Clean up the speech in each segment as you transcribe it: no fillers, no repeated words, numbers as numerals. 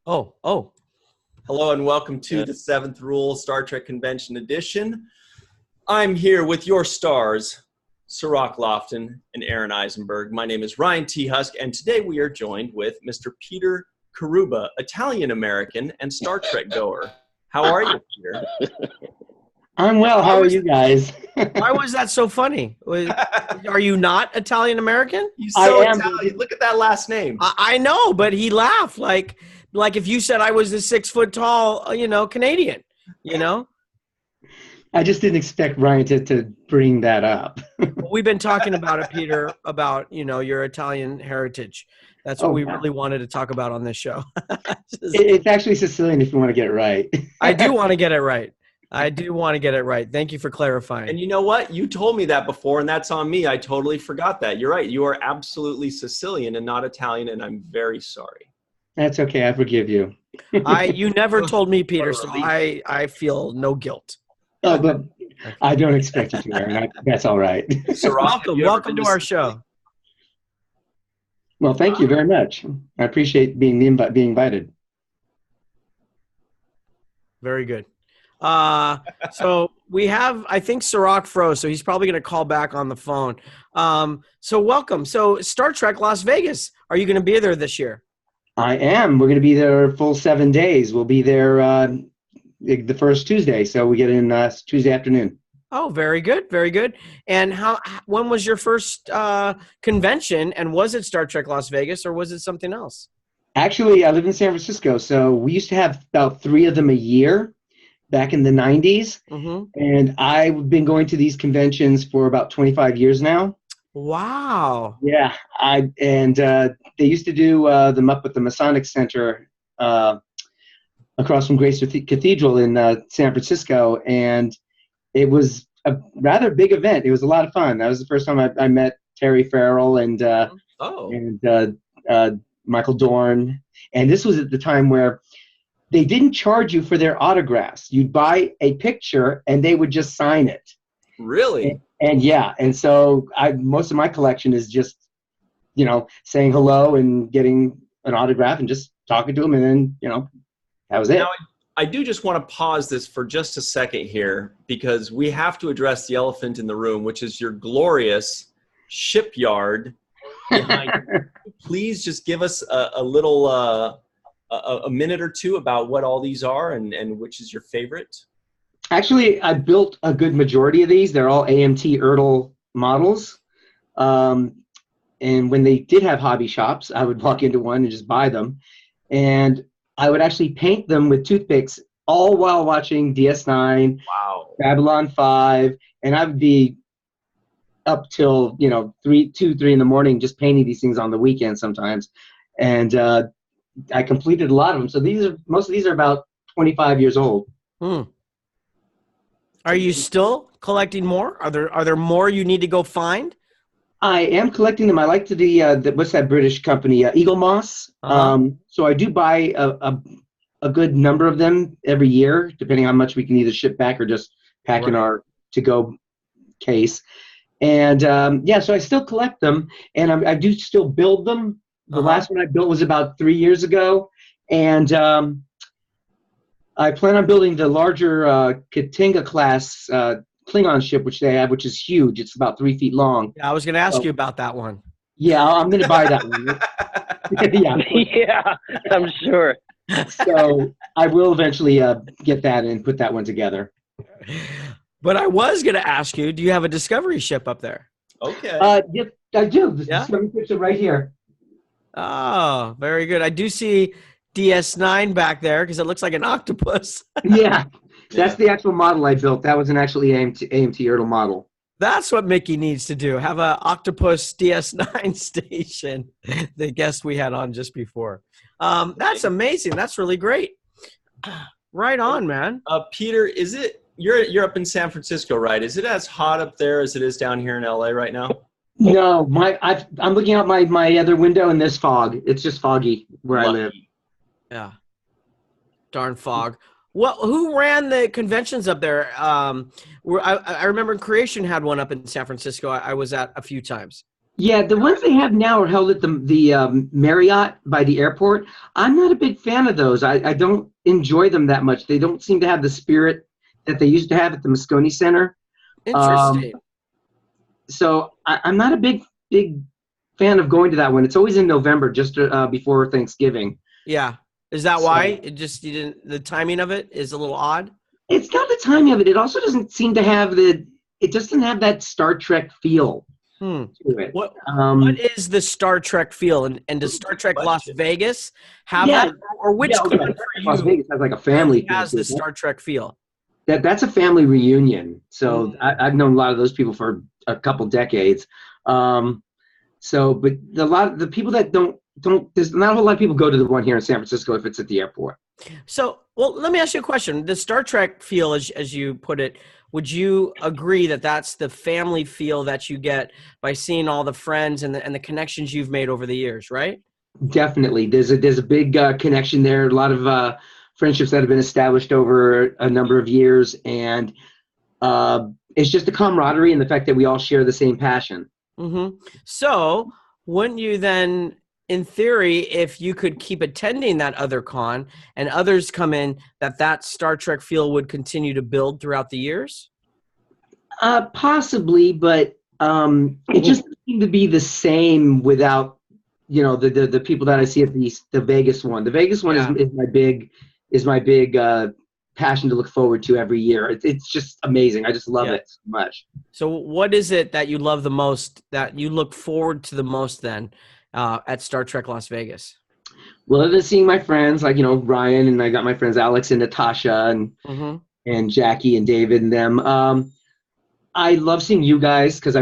Oh. Hello and welcome to the Seventh Rule Star Trek Convention Edition. I'm here with your stars, Sirach Lofton and Aaron Eisenberg. My name is Ryan T. Husk, and today we are joined with Mr. Peter Carrubba, Italian-American and Star Trek goer. How are you, Peter? I'm well. How are you guys? Why was that so funny? Are you not Italian-American? He's so Italian. Look at that last name. I know, but he laughed like if you said I was a 6 foot tall, Canadian, I just didn't expect Ryan to bring that up. We've been talking about it, Peter, about, your Italian heritage. That's what we really wanted to talk about on this show. It's actually Sicilian if you want to get it right. I do want to get it right. Thank you for clarifying. And you know what? You told me that before, and that's on me. I totally forgot that. You're right. You are absolutely Sicilian and not Italian, and I'm very sorry. That's okay. I forgive you. You never told me, Peter, so I feel no guilt. Oh, but I don't expect you to, Aaron. That's all right. So welcome to our show. Well, thank you very much. I appreciate being invited. Very good. So we have, I think Sirach froze, so he's probably going to call back on the phone. So welcome. So Star Trek Las Vegas, are you going to be there this year? I am. We're going to be there full 7 days. We'll be there the first Tuesday, so we get in Tuesday afternoon. Oh, very good, very good. And when was your first convention, and was it Star Trek Las Vegas, or was it something else? Actually, I live in San Francisco, so we used to have about 3 of them a year back in the 90s, and I've been going to these conventions for about 25 years now. Wow. Yeah, they used to do them up at the Masonic Center across from Grace Cathedral in San Francisco, and it was a rather big event. It was a lot of fun. That was the first time I met Terry Farrell and Michael Dorn, and this was at the time where they didn't charge you for their autographs. You'd buy a picture, and they would just sign it. Really? And so most of my collection is just, saying hello and getting an autograph and just talking to them, and then, that was it. Now, I do just want to pause this for just a second here, because we have to address the elephant in the room, which is your glorious shipyard behind you. Please just give us a little, a minute or two about what all these are and which is your favorite. Actually, I built a good majority of these. They're all AMT Ertl models. And when they did have hobby shops, I would walk into one and just buy them. And I would actually paint them with toothpicks, all while watching DS9, Babylon 5, and I would be up till 3 in the morning just painting these things on the weekend sometimes. And I completed a lot of them. So most of these are about 25 years old. Are you still collecting more? Are there more you need to go find? I am collecting them. I like what's that British company, Eagle Moss. So I do buy a good number of them every year, depending on how much we can either ship back or just pack in our to-go case. And so I still collect them, and I do still build them. The last one I built was about 3 years ago, and I plan on building the larger Katinga class Klingon ship, which they have, which is huge. It's about 3 feet long. Yeah, I was going to ask you about that one. Yeah, I'm going to buy that one. Yeah, I'm sure. So I will eventually get that and put that one together. But I was going to ask you, do you have a Discovery ship up there? Okay. Yep, I do. The Discovery ship's right here. Oh, very good. I do see DS9 back there because it looks like an octopus. Yeah. That's the actual model I built. That was an actually AMT Ertl model. That's what Mickey needs to do. Have an octopus DS9 station. The guest we had on just before. That's amazing. That's really great. Right on, man. Peter, you're up in San Francisco, right? Is it as hot up there as it is down here in LA right now? No, I'm looking out my other window and there's fog. It's just foggy where I live. Yeah. Darn fog. Well, who ran the conventions up there? I remember Creation had one up in San Francisco. I was at a few times. Yeah, the ones they have now are held at the Marriott by the airport. I'm not a big fan of those. I don't enjoy them that much. They don't seem to have the spirit that they used to have at the Moscone Center. Um, Interesting. I'm not a big fan of going to that one. It's always in November, just before Thanksgiving. Yeah. Is that So why you didn't, the timing of it is a little odd? it's not the timing of it. It also doesn't seem to have it doesn't have that Star Trek feel Hmm. to it. What is the Star Trek feel? And does Star Trek Las Question. Vegas have Yeah, that? Or which yeah, con okay. for Las you Vegas has like a family really feel has to the it. Star Trek feel? That's a family reunion. So Mm. I've known a lot of those people for a couple decades. But a lot of the people that don't there's not a whole lot of people go to the one here in San Francisco if it's at the airport. So, well, let me ask you a question. The Star Trek feel, as you put it, would you agree that that's the family feel that you get by seeing all the friends and the connections you've made over the years, right? Definitely, there's a big connection there. A lot of friendships that have been established over a number of years, and it's just the camaraderie and the fact that we all share the same passion. Mm-hmm. So, wouldn't you then, in theory, if you could keep attending that other con and others come in, that Star Trek feel would continue to build throughout the years? Possibly, but it just doesn't seem to be the same without the people that I see at the Vegas one. The Vegas one Yeah. is my big passion to look forward to every year. It's just amazing. I just love Yeah. it so much. So, what is it that you love the most, that you look forward to the most then at Star Trek Las Vegas? Well, other than seeing my friends like Ryan, and I got my friends Alex and Natasha Mm-hmm. and Jackie and David and them. I love seeing you guys because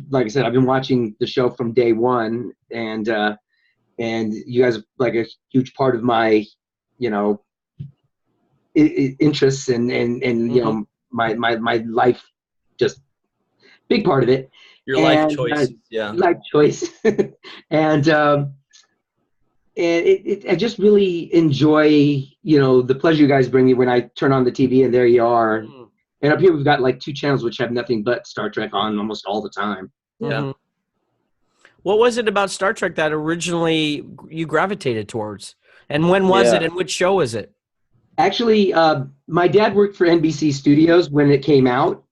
like I said, I've been watching the show from day one, and you guys are like a huge part of my interests and Mm-hmm. my life, just big part of it. Your life And choices, yeah. life choice. and I just really enjoy the pleasure you guys bring me when I turn on the TV and there you are. And up here we've got like 2 channels which have nothing but Star Trek on almost all the time. Mm-hmm. What was it about Star Trek that originally you gravitated towards? And when was it, and which show was it? Actually, my dad worked for NBC Studios when it came out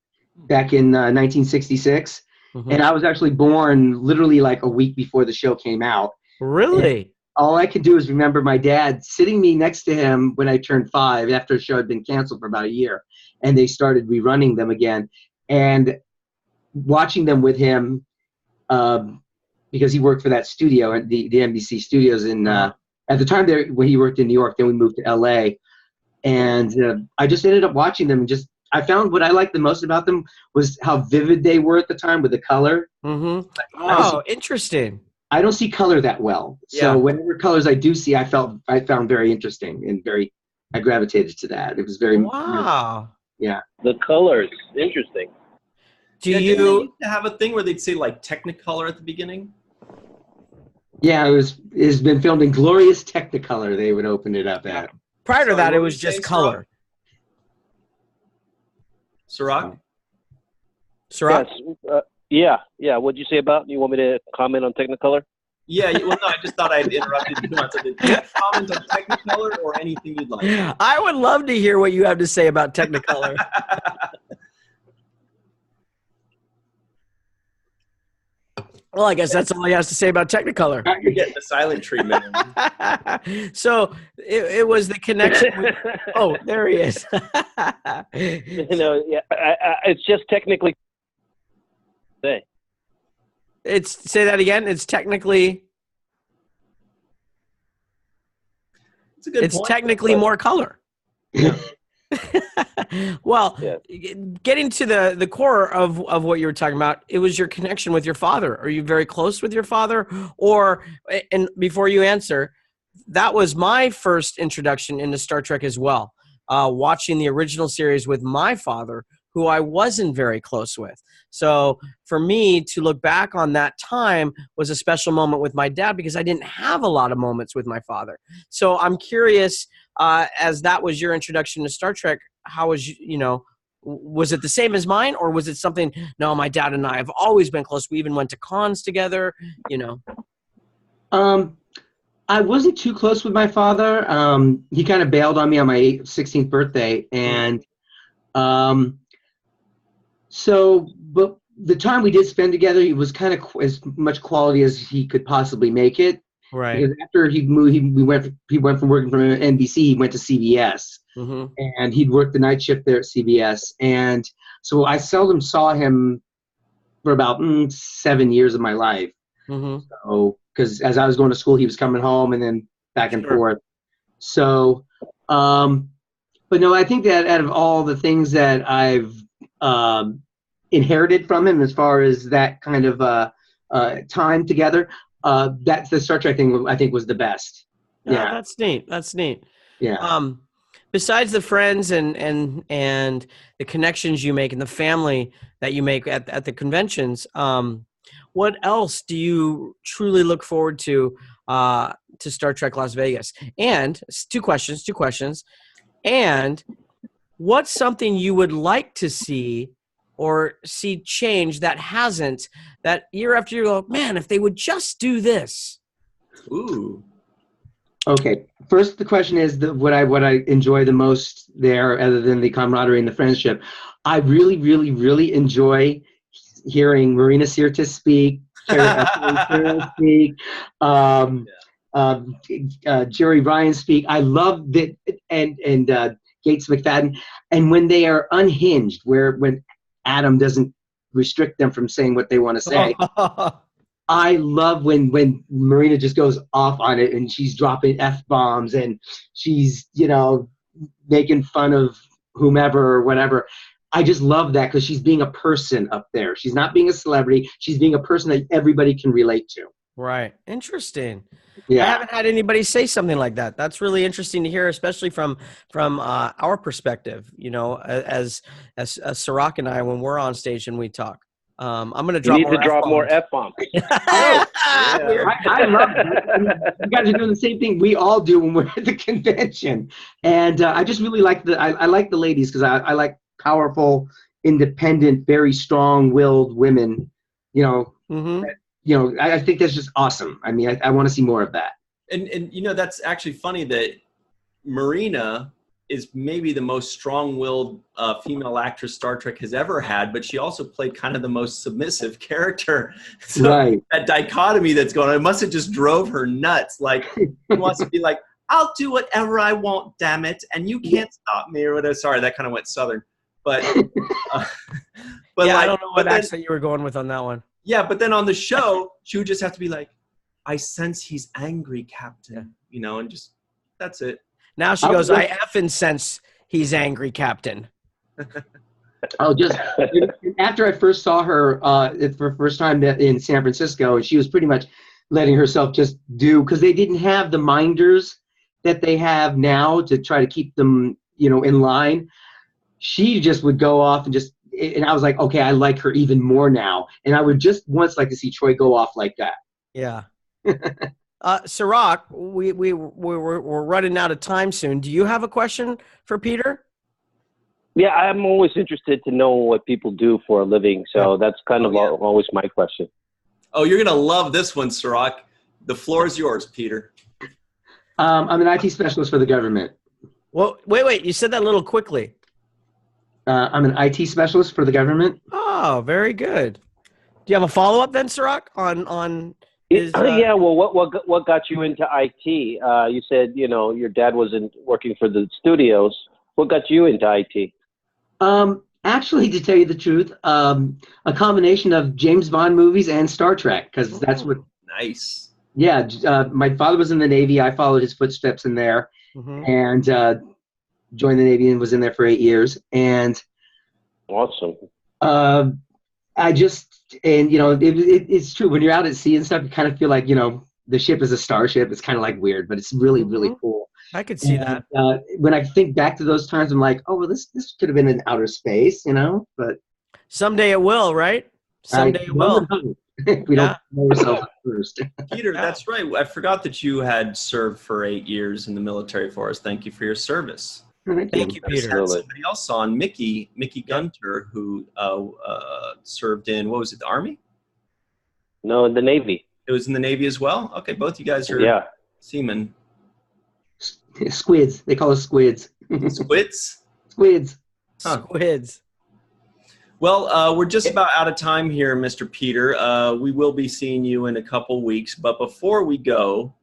back in 1966. Mm-hmm. And I was actually born literally like a week before the show came out. Really? And all I could do is remember my dad sitting me next to him when I turned 5 after the show had been canceled for about a year. And they started rerunning them again. And watching them with him, because he worked for that studio at the NBC Studios at the time there when he worked in New York. Then we moved to LA, and I just ended up watching them. And I found what I liked the most about them was how vivid they were at the time with the color. Mm-hmm. Oh, interesting. I don't see color that well, so Yeah. whatever colors I do see, I found very interesting and I gravitated to that. It was very Wow. Yeah. The colors, interesting. Didn't they used to have a thing where they'd say like Technicolor at the beginning? Yeah, it's been filmed in glorious Technicolor. They would open it up at. Prior to that, it was just color. Sirach? Sirach? Yes. Yeah. What'd you say about? You want me to comment on Technicolor? Yeah, well, no, I just thought I'd interrupted you. So did you comment on Technicolor or anything you'd like? I would love to hear what you have to say about Technicolor. Well, I guess that's all he has to say about Technicolor. You're getting the silent treatment. So it was the connection. Oh, there he is. It's just technically. Say that again. It's technically. It's technically more color. Well, getting to the core of what you were talking about, it was your connection with your father. Are you very close with your father? And before you answer, that was my first introduction into Star Trek as well. Watching the original series with my father, who I wasn't very close with. So for me to look back on that time was a special moment with my dad because I didn't have a lot of moments with my father. So I'm curious, as that was your introduction to Star Trek, how was Was it the same as mine, or was it something? No, my dad and I have always been close. We even went to cons together. You know. I wasn't too close with my father. He kind of bailed on me on my 16th birthday, and but the time we did spend together, it was kind of as much quality as he could possibly make it. Right. Because after he moved, he went from working from NBC, he went to CBS, and he'd worked the night shift there at CBS, and so I seldom saw him for about 7 years of my life. So, because as I was going to school, he was coming home and then back and forth. So, but no, I think that out of all the things that I've inherited from him, as far as that kind of time together, that's the Star Trek thing I think was the best. Yeah, that's neat. That's neat. Yeah. Besides the friends and the connections you make and the family that you make at the conventions, what else do you truly look forward to Star Trek Las Vegas? And two questions. And what's something you would like to see or see change that hasn't, that year after year, go, man, if they would just do this? Ooh. Okay. First, the question is what I enjoy the most there, other than the camaraderie and the friendship. I really, really, really enjoy hearing Marina Sirtis speak, Carrubba speak, Jerry Ryan speak. I love that, and Gates McFadden. And when they are unhinged, when Adam doesn't restrict them from saying what they want to say. I love when Marina just goes off on it and she's dropping F-bombs and she's, making fun of whomever or whatever. I just love that because she's being a person up there. She's not being a celebrity. She's being a person that everybody can relate to. Right. Interesting. Yeah. I haven't had anybody say something like that. That's really interesting to hear, especially from our perspective, as Sirach and I, when we're on stage and we talk. I'm going to drop more F-bombs. Drop more F-bombs. I love that. You guys are doing the same thing we all do when we're at the convention. And I just really like I like the ladies because I like powerful, independent, very strong-willed women, I think that's just awesome. I mean, I want to see more of that. And that's actually funny that Marina is maybe the most strong-willed female actress Star Trek has ever had, but she also played kind of the most submissive character. So right. That dichotomy that's going on, it must have just drove her nuts. Like, she wants to be like, I'll do whatever I want, damn it, and you can't stop me or whatever. Sorry, that kind of went Southern. But, but yeah, I don't know what accent you were going with on that one. Yeah, but then on the show, she would just have to be like, I sense he's angry, Captain, and just, that's it. Now she goes, I effing sense he's angry, Captain. Just after I first saw her for the first time in San Francisco, she was pretty much letting herself just do, because they didn't have the minders that they have now to try to keep them, in line. She just would go off and I was like, okay, I like her even more now. And I would just once like to see Troy go off like that. Yeah. Sirach, we're running out of time soon. Do you have a question for Peter? Yeah, I'm always interested to know what people do for a living. So that's kind of always my question. Oh, you're going to love this one, Sirach. The floor is yours, Peter. I'm an IT specialist for the government. Well, wait. You said that a little quickly. I'm an IT specialist for the government. Oh, very good. Do you have a follow-up then, Sirach, on his, yeah, well, what got you into IT? You said, your dad wasn't working for the studios. What got you into IT? Actually, to tell you the truth, a combination of James Bond movies and Star Trek, because that's what. Nice. Yeah, my father was in the Navy. I followed his footsteps in there, and joined the Navy and was in there for 8 years. And awesome. It's true when you're out at sea and stuff, you kind of feel like the ship is a starship. It's kind of like weird, but it's really really cool. I could see that. When I think back to those times, I'm like, oh well, this could have been in outer space, but someday it will, right? Someday it will. We don't know ourselves at first. Peter, that's right. I forgot that you had served for 8 years in the military for us. Thank you for your service. Thank you, I just Peter. had somebody else on, Mickey Gunter, who served in, what was it, the Army? No, in the Navy. It was in the Navy as well? Okay, both you guys are seamen. Squids. They call us squids. Squids? Squids. Huh. Squids. Well, we're just about out of time here, Mr. Peter. We will be seeing you in a couple weeks. But before we go,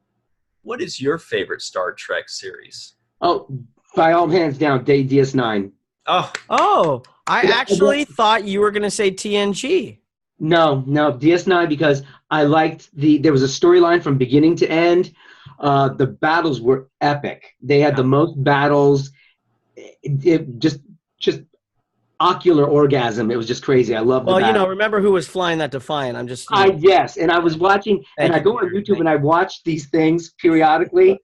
what is your favorite Star Trek series? Oh, by all hands down, DS9. Oh, I actually thought you were going to say TNG. No, DS9, because I liked there was a storyline from beginning to end. The battles were epic. They had the most battles. It just ocular orgasm. It was just crazy. I love the battle. Remember who was flying that Defiant? I'm just yes, and I was watching, and I go on YouTube and I watch these things periodically,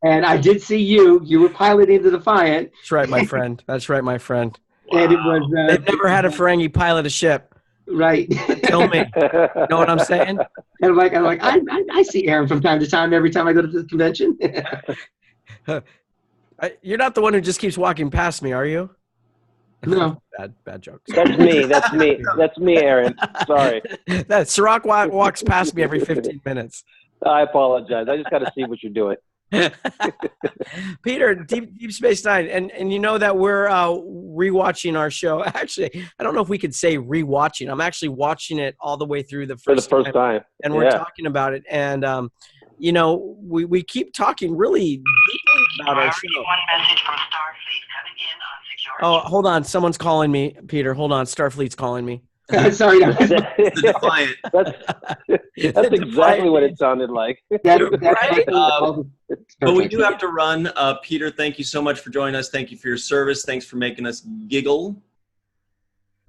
and I did see you were piloting the Defiant. That's right, my friend. That's right, my friend. wow. And it was They've never had a Ferengi pilot a ship. right. Tell me. You know what I'm saying? And I'm like, I see Aaron from time to time every time I go to the convention. You're not the one who just keeps walking past me, are you? No. Bad joke. That's me, Aaron. Sorry. That Ciroc walks past me every 15 minutes. I apologize. I just got to see what you're doing. Peter, Deep Space Nine, and you know that we're rewatching our show. Actually, I don't know if we could say rewatching. I'm actually watching it all the way through For the first time. and we're talking about it. And we keep talking really deeply about our show. One message from Starfleet coming in on secure. Oh, hold on, someone's calling me, Peter. Hold on, Starfleet's calling me. Sorry. The Defiant. That's exactly what it sounded like. But we do have to run. Peter, thank you so much for joining us. Thank you for your service. Thanks for making us giggle.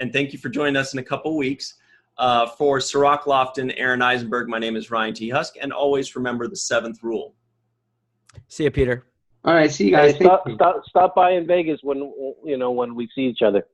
And thank you for joining us in a couple weeks. For Ciroc Lofton, Aaron Eisenberg, my name is Ryan T. Husk. And always remember the 7th rule. See you, Peter. All right, see you guys. Hey, stop by in Vegas when we see each other.